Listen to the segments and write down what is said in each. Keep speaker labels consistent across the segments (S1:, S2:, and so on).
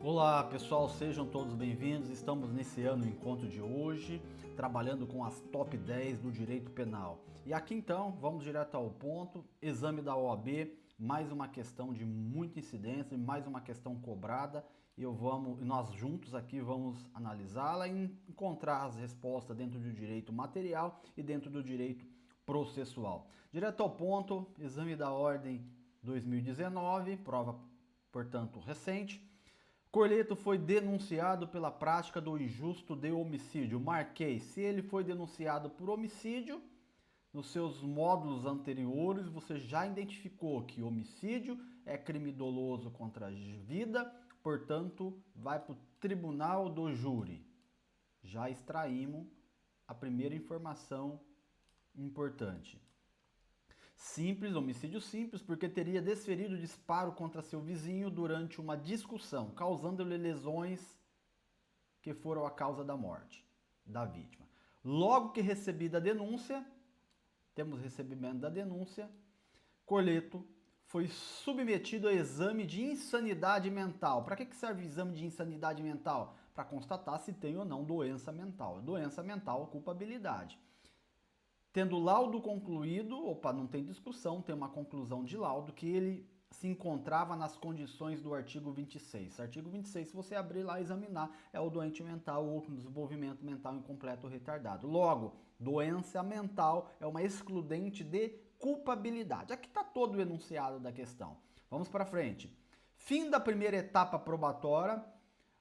S1: Olá pessoal, sejam todos bem-vindos. Estamos iniciando o encontro de hoje, trabalhando com as top 10 do direito penal. E aqui então, vamos direto ao ponto, exame da OAB, mais uma questão de muita incidência, mais uma questão cobrada, e nós juntos aqui vamos analisá-la e encontrar as respostas dentro do direito material e dentro do direito processual. Direto ao ponto, exame da ordem 2019, prova, portanto, recente. Corleto foi denunciado pela prática do injusto de homicídio. Marquei, se ele foi denunciado por homicídio, nos seus módulos anteriores você já identificou que homicídio é crime doloso contra a vida, portanto vai para o tribunal do júri. Já extraímos a primeira informação importante. Simples, homicídio simples, porque teria desferido disparo contra seu vizinho durante uma discussão, causando-lhe lesões que foram a causa da morte da vítima. Logo que recebida a denúncia, temos recebimento da denúncia, Corleto foi submetido a exame de insanidade mental. Para que serve o exame de insanidade mental? Para constatar se tem ou não doença mental. Doença mental, culpabilidade. Tendo laudo concluído, não tem discussão, tem uma conclusão de laudo que ele se encontrava nas condições do artigo 26. Artigo 26, se você abrir lá e examinar, é o doente mental ou com desenvolvimento mental incompleto ou retardado. Logo, doença mental é uma excludente de culpabilidade. Aqui está todo o enunciado da questão. Vamos para frente. Fim da primeira etapa probatória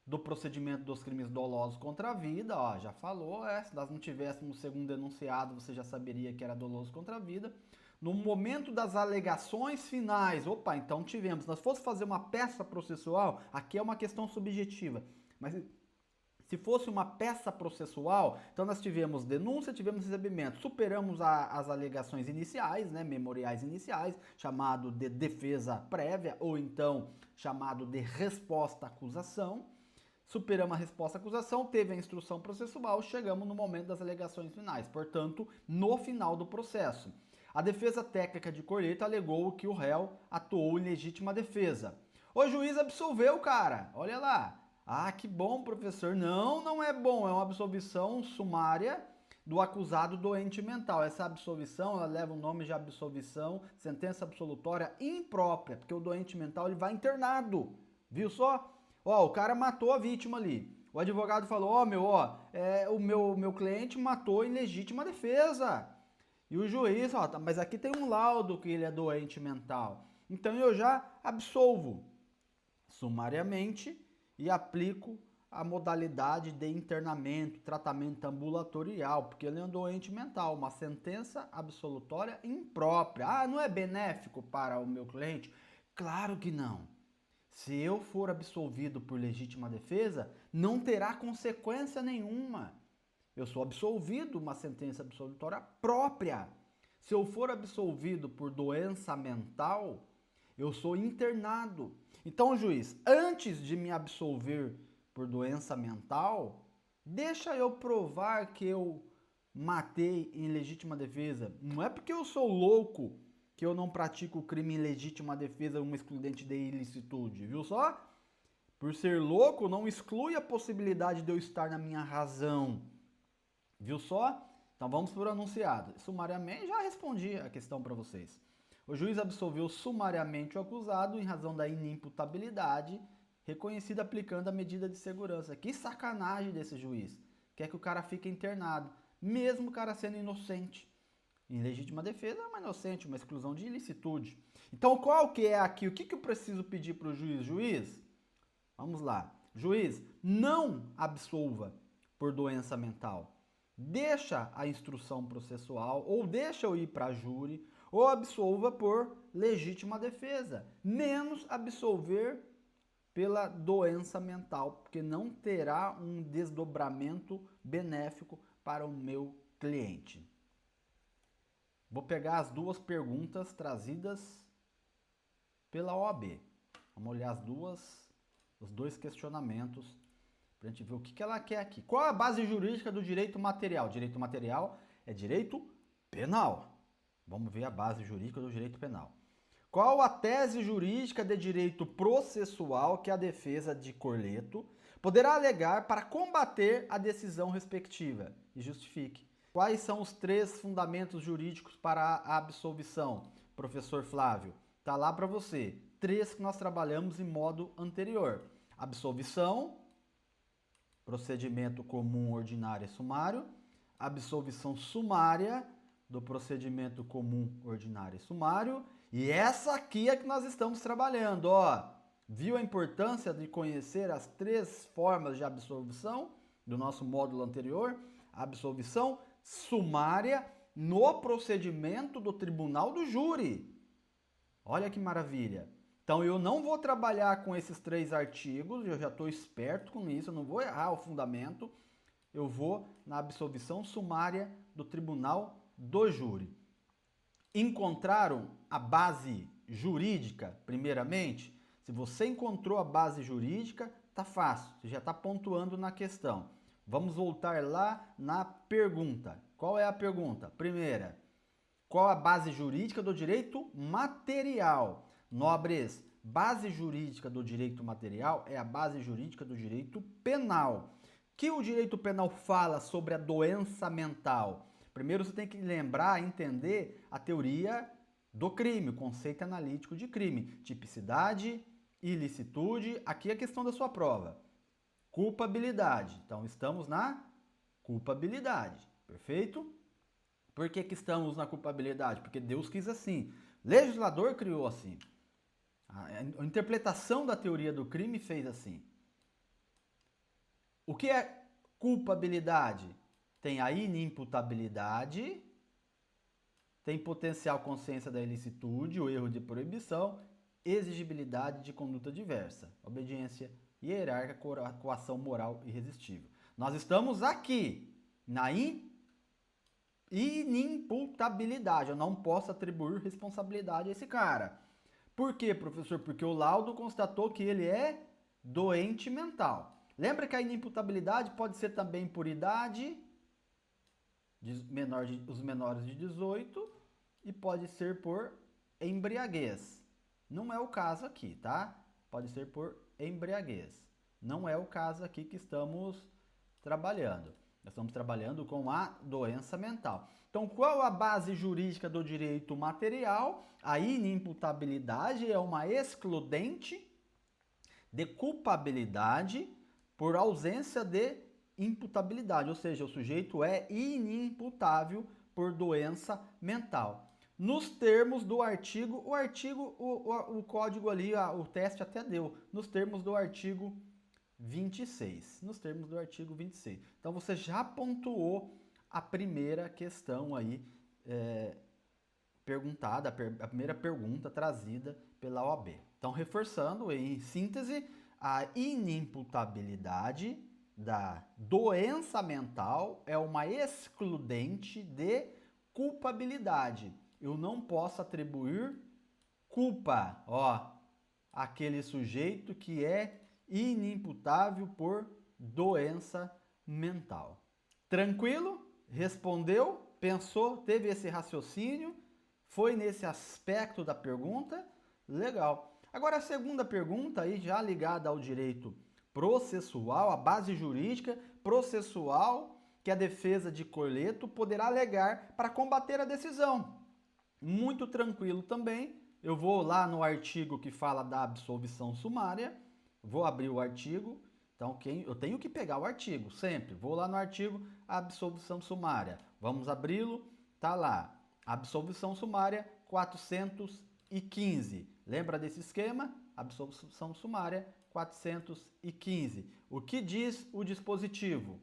S1: do procedimento dos crimes dolosos contra a vida, já falou, se nós não tivéssemos o segundo denunciado, você já saberia que era doloso contra a vida. No momento das alegações finais, então tivemos, se nós fosse fazer uma peça processual, aqui é uma questão subjetiva, mas se fosse uma peça processual, então nós tivemos denúncia, tivemos recebimento, superamos as alegações iniciais, memoriais iniciais, chamado de defesa prévia, ou então chamado de resposta à acusação. Superamos a resposta à acusação, teve a instrução processual, chegamos no momento das alegações finais, portanto, no final do processo. A defesa técnica de Corleto alegou que o réu atuou em legítima defesa. O juiz absolveu o cara, olha lá. Ah, que bom, professor. Não é bom, é uma absolvição sumária do acusado doente mental. Essa absolvição, ela leva o nome de absolvição, sentença absolutória imprópria, porque o doente mental ele vai internado, viu só? O cara matou a vítima ali. O advogado falou, o meu cliente matou em legítima defesa. E o juiz, mas aqui tem um laudo que ele é doente mental. Então eu já absolvo sumariamente e aplico a modalidade de internamento, tratamento ambulatorial, porque ele é um doente mental, uma sentença absolutória imprópria. Ah, não é benéfico para o meu cliente? Claro que não. Se eu for absolvido por legítima defesa, não terá consequência nenhuma. Eu sou absolvido uma sentença absolutória própria. Se eu for absolvido por doença mental, eu sou internado. Então, juiz, antes de me absolver por doença mental, deixa eu provar que eu matei em legítima defesa. Não é porque eu sou louco que eu não pratico o crime em legítima defesa, uma excludente de ilicitude, viu só? Por ser louco, não exclui a possibilidade de eu estar na minha razão, viu só? Então vamos para o anunciado. Sumariamente, já respondi a questão para vocês. O juiz absolveu sumariamente o acusado em razão da inimputabilidade reconhecida aplicando a medida de segurança. Que sacanagem desse juiz. Quer que o cara fique internado, mesmo o cara sendo inocente. Em legítima defesa é uma inocente, uma exclusão de ilicitude. Então qual que é aqui? O que eu preciso pedir para o juiz? Juiz, vamos lá. Juiz, não absolva por doença mental. Deixa a instrução processual, ou deixa eu ir para júri, ou absolva por legítima defesa. Menos absolver pela doença mental, porque não terá um desdobramento benéfico para o meu cliente. Vou pegar as duas perguntas trazidas pela OAB. Vamos olhar os dois questionamentos para a gente ver o que ela quer aqui. Qual a base jurídica do direito material? Direito material é direito penal. Vamos ver a base jurídica do direito penal. Qual a tese jurídica de direito processual que a defesa de Corleto poderá alegar para combater a decisão respectiva? E justifique. Quais são os 3 fundamentos jurídicos para a absolvição, professor Flávio? Tá lá para você. 3 que nós trabalhamos em modo anterior. Absolvição, procedimento comum, ordinário e sumário. Absolvição sumária do procedimento comum, ordinário e sumário. E essa aqui é que nós estamos trabalhando, ó. Viu a importância de conhecer as 3 formas de absolvição do nosso módulo anterior? Absolvição sumária no procedimento do tribunal do júri. Olha que maravilha. Então eu não vou trabalhar com esses 3 artigos, eu já estou esperto com isso, eu não vou errar o fundamento. Eu vou na absolvição sumária do tribunal do júri. Encontraram a base jurídica, primeiramente? Se você encontrou a base jurídica, tá fácil, você já está pontuando na questão. Vamos voltar lá na pergunta. Qual é a pergunta? Primeira, qual a base jurídica do direito material? Nobres, base jurídica do direito material é a base jurídica do direito penal. Que o direito penal fala sobre a doença mental? Primeiro você tem que lembrar, entender a teoria do crime, o conceito analítico de crime. Tipicidade, ilicitude, aqui é a questão da sua prova. Culpabilidade. Então estamos na culpabilidade, perfeito? Por que estamos na culpabilidade? Porque Deus quis assim. Legislador criou assim. A interpretação da teoria do crime fez assim. O que é culpabilidade? Tem a inimputabilidade, tem potencial consciência da ilicitude, o erro de proibição, exigibilidade de conduta diversa, obediência hierárquica, coação moral irresistível. Nós estamos aqui na inimputabilidade. Eu não posso atribuir responsabilidade a esse cara. Por quê, professor? Porque o laudo constatou que ele é doente mental. Lembra que a inimputabilidade pode ser também por idade, os menores de 18, e pode ser por embriaguez. Não é o caso aqui, tá? Pode ser por embriaguez. Não é o caso aqui que estamos trabalhando. Nós estamos trabalhando com a doença mental. Então, qual a base jurídica do direito material? A inimputabilidade é uma excludente de culpabilidade por ausência de imputabilidade, ou seja, o sujeito é inimputável por doença mental. Nos termos do artigo, o código ali, o teste até deu, nos termos do artigo 26. Nos termos do artigo 26. Então você já pontuou a primeira questão aí perguntada, a primeira pergunta trazida pela OAB. Então, reforçando em síntese, a inimputabilidade da doença mental é uma excludente de culpabilidade. Eu não posso atribuir culpa, àquele sujeito que é inimputável por doença mental. Tranquilo? Respondeu? Pensou? Teve esse raciocínio? Foi nesse aspecto da pergunta? Legal. Agora a segunda pergunta, aí já ligada ao direito processual, a base jurídica processual que a defesa de Corleto poderá alegar para combater a decisão. Muito tranquilo também. Eu vou lá no artigo que fala da absolvição sumária. Vou abrir o artigo. Então, eu tenho que pegar o artigo, sempre. Vou lá no artigo, absolvição sumária. Vamos abri-lo. Tá lá. Absolvição sumária 415. Lembra desse esquema? Absolvição sumária 415. O que diz o dispositivo?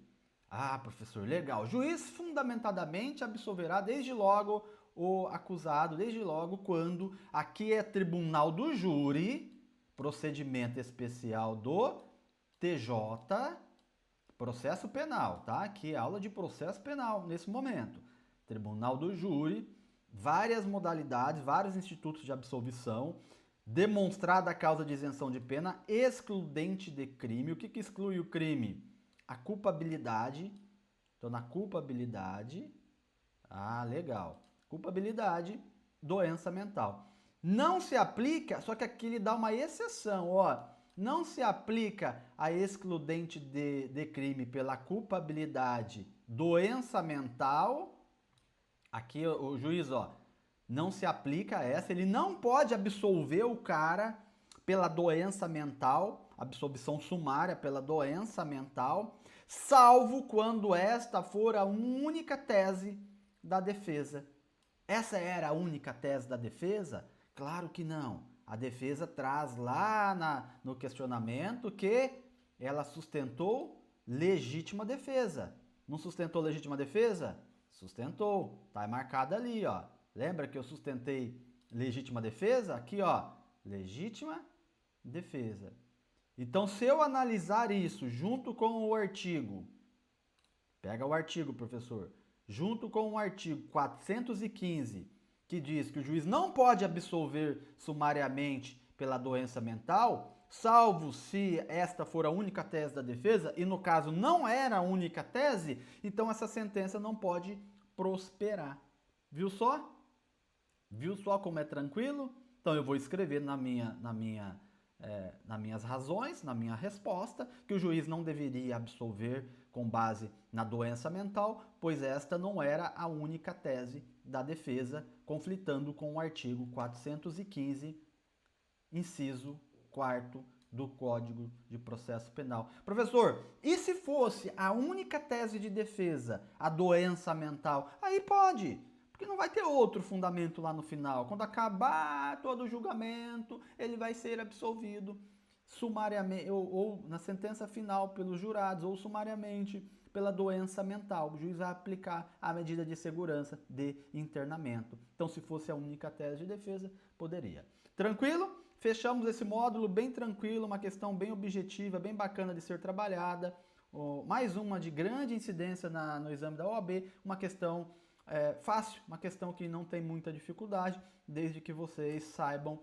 S1: Ah, professor, legal. Juiz fundamentadamente absolverá desde logo o acusado, desde logo quando aqui é tribunal do júri, procedimento especial do TJ, processo penal, tá? Aqui é aula de processo penal nesse momento. Tribunal do júri, várias modalidades, vários institutos de absolvição, demonstrada a causa de isenção de pena, excludente de crime. O que exclui o crime? A culpabilidade. Então, na culpabilidade, legal. Culpabilidade, doença mental. Não se aplica, só que aqui ele dá uma exceção, ó. Não se aplica a excludente de crime pela culpabilidade, doença mental. Aqui o juiz, ó, não se aplica essa, ele não pode absolver o cara pela doença mental, absolvição sumária pela doença mental, salvo quando esta for a única tese da defesa. Essa era a única tese da defesa? Claro que não. A defesa traz lá no questionamento que ela sustentou legítima defesa. Não sustentou legítima defesa? Sustentou. Tá marcado ali, ó. Lembra que eu sustentei legítima defesa? Aqui, ó. Legítima defesa. Então, se eu analisar isso junto com o artigo, pega o artigo, professor, junto com o artigo 415, que diz que o juiz não pode absolver sumariamente pela doença mental, salvo se esta for a única tese da defesa, e no caso não era a única tese, então essa sentença não pode prosperar. Viu só? Viu só como é tranquilo? Então eu vou escrever nas minhas razões, na minha resposta, que o juiz não deveria absolver com base na doença mental, pois esta não era a única tese da defesa, conflitando com o artigo 415, inciso 4º do Código de Processo Penal. Professor, e se fosse a única tese de defesa a doença mental? Aí pode, porque não vai ter outro fundamento lá no final. Quando acabar todo o julgamento, ele vai ser absolvido sumariamente ou na sentença final pelos jurados ou sumariamente pela doença mental. O juiz vai aplicar a medida de segurança de internamento. Então, se fosse a única tese de defesa, poderia. Tranquilo? Fechamos esse módulo bem tranquilo, uma questão bem objetiva, bem bacana de ser trabalhada. Mais uma de grande incidência no exame da OAB, uma questão fácil, uma questão que não tem muita dificuldade, desde que vocês saibam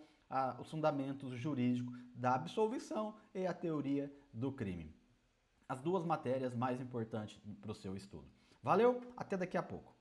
S1: os fundamentos jurídicos da absolvição e a teoria do crime. As duas matérias mais importantes para o seu estudo. Valeu, até daqui a pouco.